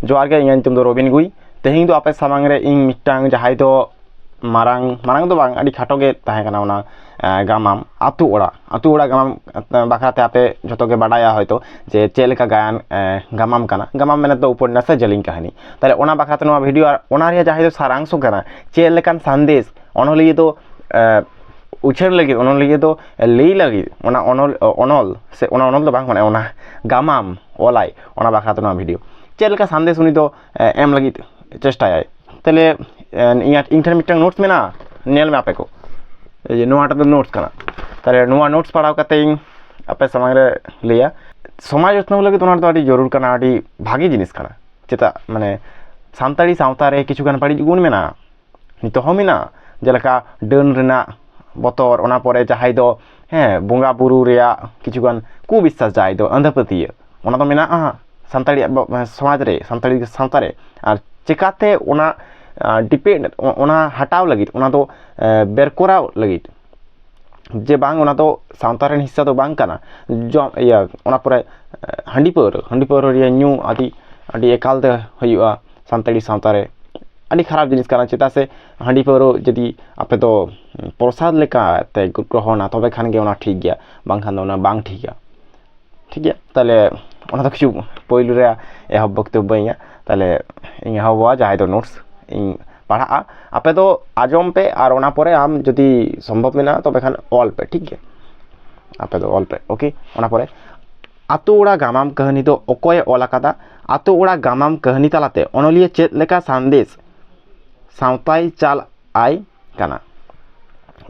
जोहार गे इंगा नितुम दो रबिन गुई तेहिं दो आपे सामांग रे इंग मिटांग जहाई दो मारांग दो बांग आदि खाटो गे ताहे कना ओना गामाम आतु ओड़ा गामाम बाखराते आपे जतो गे बाडाया होयतो जे चेलेका गायन गामाम कना गामाम मेने दो उपन्यास जलिंग कहानी ताले ओना बाखराते नोआ भिडियो ओना रिया जहाई दो सारांशो कना चेलेकान संदेश ओनलिए दो उछर लगी ओनलिए दो लई लगी ओना ओनल से ओना ओनल दो बांग माने ओना गामाम ओलाई ओना बाखराते नोआ भिडियो चेलेका संदेश उनी दो एम लगी चेष्टायाय ताले ᱤᱧ ᱴᱷᱮᱱ ᱢᱤᱫᱴᱟᱝ ᱱᱳᱴᱥ ᱢᱮᱱᱟᱜᱼᱟ ᱧᱮᱞ ᱢᱮ ᱟᱯᱮ ᱠᱚ ᱱᱚᱣᱟᱴᱟᱜ ᱫᱚ ᱱᱳᱴᱥ ᱠᱟᱱᱟ ᱛᱟᱦᱞᱮ ᱱᱚᱣᱟ ᱱᱳᱴᱥ ᱯᱟᱲᱦᱟᱣ ᱠᱟᱛᱮ ᱤᱧ ᱟᱯᱮ ᱥᱟᱢᱟᱝ ᱨᱮ ᱞᱟᱹᱭᱟ ᱥᱚᱢᱟᱡᱽ ᱩᱛᱱᱟᱹᱣ ᱞᱟᱹᱜᱤᱫ ᱚᱱᱟ ᱫᱚ ᱟᱹᱰᱤ ᱡᱟᱹᱨᱩᱲ ᱠᱟᱱᱟ ᱟᱹᱰᱤ ᱵᱷᱟᱜᱤ ᱡᱤᱱᱤᱥ ᱠᱟᱱᱟ ᱪᱮᱫᱟᱜ ᱢᱟᱱᱮ ᱥᱟᱱᱛᱟᱲᱤ ᱥᱟᱶᱛᱟ ᱨᱮ ᱠᱤᱪᱷᱩᱜᱟᱱ ᱵᱟᱹᱲᱤᱡ ᱜᱩᱱ ᱢᱮᱱᱟᱜᱼᱟ ᱱᱤᱛᱚᱜ ᱦᱚᱸ ᱢᱮᱱᱟᱜᱼᱟ ᱡᱮᱞᱮᱠᱟ ᱰᱟᱹᱱ ᱨᱮᱱᱟᱜ ᱵᱚᱛᱚᱨ ᱚᱱᱟ ᱯᱚᱨᱮ ᱡᱟᱦᱟᱸᱭ ᱫᱚ ᱵᱚᱸᱜᱟ ᱵᱩᱨᱩ ᱨᱮᱭᱟᱜ ᱠᱤᱪᱷᱩᱜᱟᱱ ᱠᱩᱵᱤᱥᱥᱟᱥ ᱡᱟᱦᱟᱸᱭ ᱫᱚ ᱟᱸᱫᱷᱟᱯᱟᱹᱛᱭᱟᱹᱣ ᱚᱱᱟ ᱫᱚ ᱢᱮᱱᱟᱜᱼᱟ ᱥᱟᱱᱛᱟᱲᱤ ᱥᱚᱢᱟᱡᱽ ᱨᱮ ᱥᱟᱱᱛᱟᱲᱤ ᱥᱟᱶᱛᱟ ᱨᱮ ᱟᱨ ᱪᱮᱠᱟᱛᱮ ᱚᱱᱟ डिपेंड ओना हटाव लगी ओना दो बेरकोराव लगी जे बांग ओना दो सावता रेन हिस्सा दो बांग कना जो या ओना परे हंडी पावर रिया न्यू आदि एकाल दे हुआ सानताड़ी सावता रे आदि खराब जिनिस कना चेता से हंडी पावर जदि आपे दो प्रसाद लेका ते ग्रहणा तबे खान गे ओना ठीक गया बांग खान ओना बांग ठीक गया ताले ओना दो किछु पहलू रे एहब बक्तव्य ताले इन एहबवा जहाय दो नोट्स इन पढ़ा आपे दो आजम पे और ओना परे आम जदि सम्भव मेना तबे खान ऑल पे ठीक है आपे दो ऑल पे ओके ओना परे आतु ओड़ा गामाम कहानी दो ओकोय ओलाकादा आतु ओड़ा गामाम कहानी तालाते ओनलिए चेत लेका संदेश सावताई चाल आई काना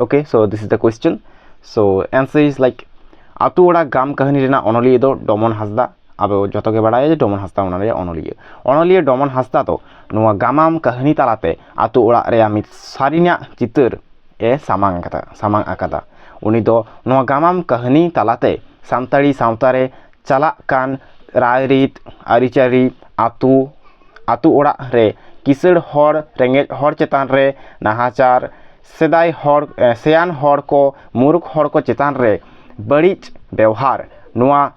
okay so this is the question so answer is like आतु ओड़ा गाम कहानी रेना ओनलिए दो डोमन हासदा अब जो के बड़ा है डोमन हासदा ओनलिए डोमन हासदा तो नोआ गामाम कहानी तालाते आतु ओड़ा रे मित सारिना चितर ए सामांग आकादा उनी दो नोआ गामाम कहानी तालाते सानताड़ी सावता रे चला कान रायरीत आरिचारी आतु ओड़ा रे किसड़ हर रेंगेज हर चेतान रे नाहाचार सेदाय हर सेयान हर को मूर्ख हर को चेतान रे बड़िज व्यवहार नोआ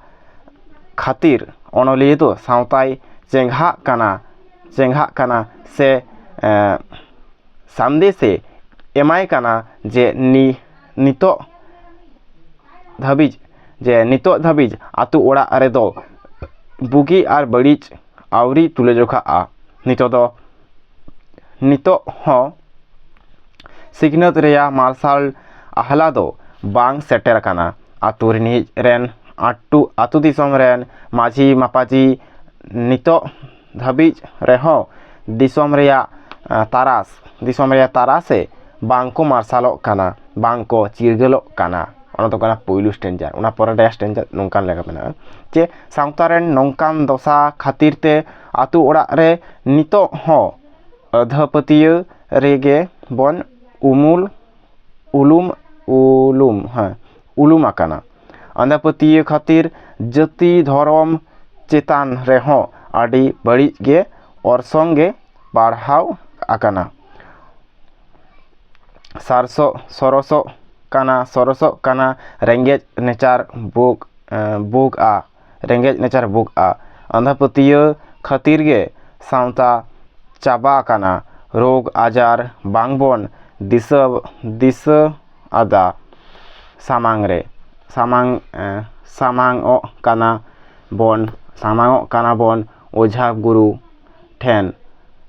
खातिर ओनलिए दो सावताई चेंघा काना से संदेशे एमाय काना जे नितो धाबिज आतु ओड़ा रे दो बुगी और बड़िज आवरी तुलेजोखा आ नितो हो सिग्नत रेया मार्शल आहला दो बांग सेटर काना आतु रेन आतु दिसम रेन माझी मापाजी नितो धाबिज रेहो दिसम रेया तारासे बांग को मार्शलो काना बांग को चिरगलो काना ओना तो काना पहिलु स्टेंजार ओना परे स्टेंजार नोंकान लेका मेना जे सावता रेन नोंकान दशा खातिर ते आतु ओड़ा रे नितो हो अधपतिय रेगे बन उलुम आकाना अंधापतिय खातिर जाति धर्म चेतान रेहो आदि बड़ी गे orsonge बढ़ाव आकाना सरसो काना रेंगेज नेचार बुक आ अंधापतिय खातिर गे सावता चाबा काना रोग आजार बांगबन दिस आदा सामांग काना बन ओझा गुरु ठेन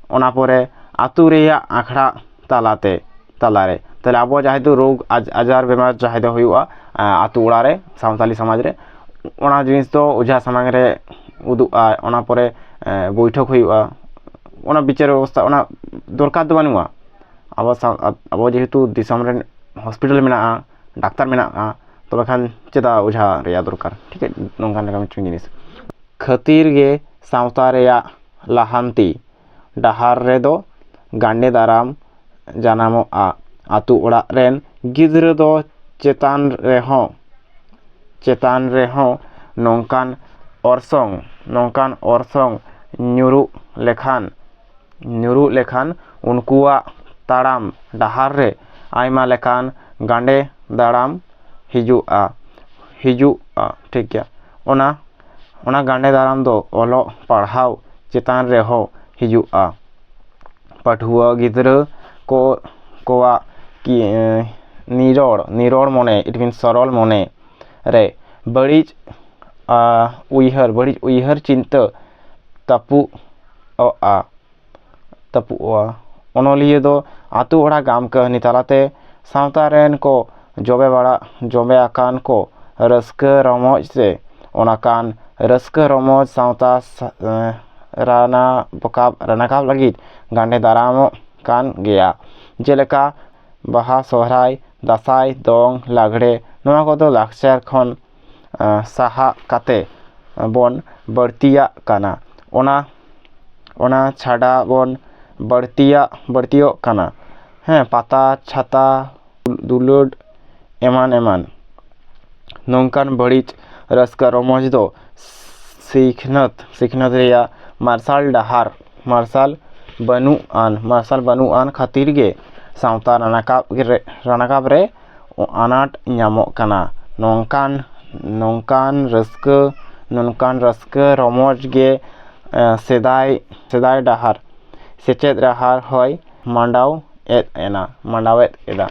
ओना परे आतु रेया आखड़ा तालारे ताले अब जहाँ दो रोग आजार बेमार जहाँ दो हुआ आतु ओड़ा रे सावताली समाज रे ओना जिनिस दो ओझा सामांग रे उदुआ ओना परे बैठक हुआ ओना विचार व्यवस्था ओना दरकार दो बानुआ अब जेहेतु दिसम रे हॉस्पिटल मेना डाक्तार मेना तबे खान चेदा ओझा रेया दरकार ठीक है नोंकान लेका मिटन जिनिस खातिर गे सावता रेया लाहांती डाहार रे दो गांडे दाराम जानामो आतु ओड़ा रेन गिद्र दो चेतान रेहो नोंकान ऑर्सोंग न्यूरु लेखान उनकुआ ताड़ाम डाहार रे आयमा लेखान गांडे दाराम हिजुआ ठीक है ओना गांडे दाराम दो ओलो पढ़ाव चेतान रेहो हिजुआ पाठुआ गिद्रा को कोआ कि निरोड़ मने इट मीन सरल मने रे बड़िज उयहर चिंता तपुआ ओनलिया दो आतु ओड़ा गाम कहनी तालाते सावता रेन को जबे आकान को रस्का रमोज से ओनाकान रस्का रमोज सावता रानाकाब लगी गांडे दारामो कान गया जेलेका बाहा सोहराय दासाय दंग लागड़े नोआ कोदो लाक्चर खन साहा काते बन बढ़तिया काना ओना छाड़ा बन बढ़तियो काना हैं पाता छाता दुलुड एमान नौकान बड़िज रस्का रमोज दो सिखनत रेया मार्शल बनुआन खातिर गे सावता रानाकाब रे आनाट ᱧᱟᱢᱚᱜ ᱠᱟᱱᱟ नौकान रस्का रमोज गे सेदाय डहार सेचेद डहार होय मांडाव एदा